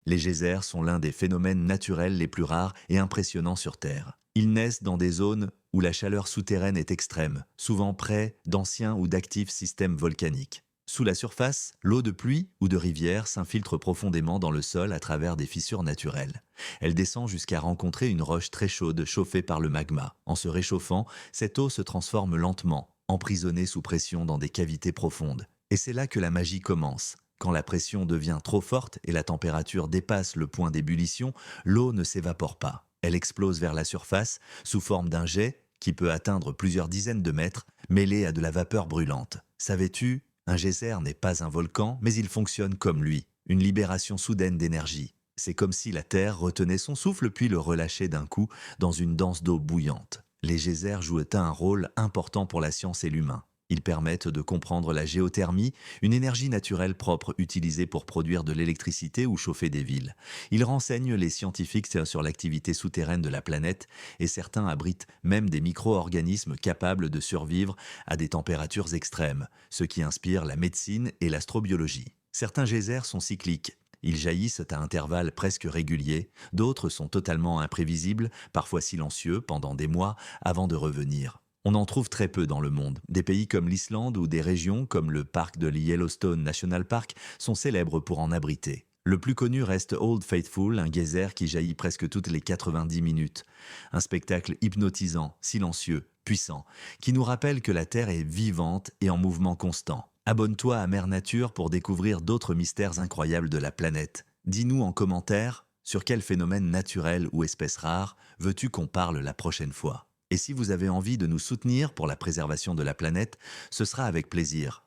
Les geysers sont l'un des phénomènes naturels les plus rares et impressionnants sur Terre. Ils naissent dans des zones où la chaleur souterraine est extrême, souvent près d'anciens ou d'actifs systèmes volcaniques. Sous la surface, l'eau de pluie ou de rivière s'infiltre profondément dans le sol à travers des fissures naturelles. Elle descend jusqu'à rencontrer une roche très chaude chauffée par le magma. En se réchauffant, cette eau se transforme lentement, emprisonnée sous pression dans des cavités profondes. Et c'est là que la magie commence. Quand la pression devient trop forte et la température dépasse le point d'ébullition, l'eau ne s'évapore pas. Elle explose vers la surface sous forme d'un jet qui peut atteindre plusieurs dizaines de mètres, mêlé à de la vapeur brûlante. Savais-tu? Un geyser n'est pas un volcan, mais il fonctionne comme lui, une libération soudaine d'énergie. C'est comme si la Terre retenait son souffle puis le relâchait d'un coup dans une danse d'eau bouillante. Les geysers jouent un rôle important pour la science et l'humain. Ils permettent de comprendre la géothermie, une énergie naturelle propre utilisée pour produire de l'électricité ou chauffer des villes. Ils renseignent les scientifiques sur l'activité souterraine de la planète et certains abritent même des micro-organismes capables de survivre à des températures extrêmes, ce qui inspire la médecine et l'astrobiologie. Certains geysers sont cycliques. Ils jaillissent à intervalles presque réguliers, d'autres sont totalement imprévisibles, parfois silencieux pendant des mois avant de revenir. On en trouve très peu dans le monde. Des pays comme l'Islande ou des régions comme le parc de Yellowstone National Park sont célèbres pour en abriter. Le plus connu reste Old Faithful, un geyser qui jaillit presque toutes les 90 minutes. Un spectacle hypnotisant, silencieux, puissant, qui nous rappelle que la Terre est vivante et en mouvement constant. Abonne-toi à Mère Nature pour découvrir d'autres mystères incroyables de la planète. Dis-nous en commentaire sur quel phénomène naturel ou espèce rare veux-tu qu'on parle la prochaine fois. Et si vous avez envie de nous soutenir pour la préservation de la planète, ce sera avec plaisir.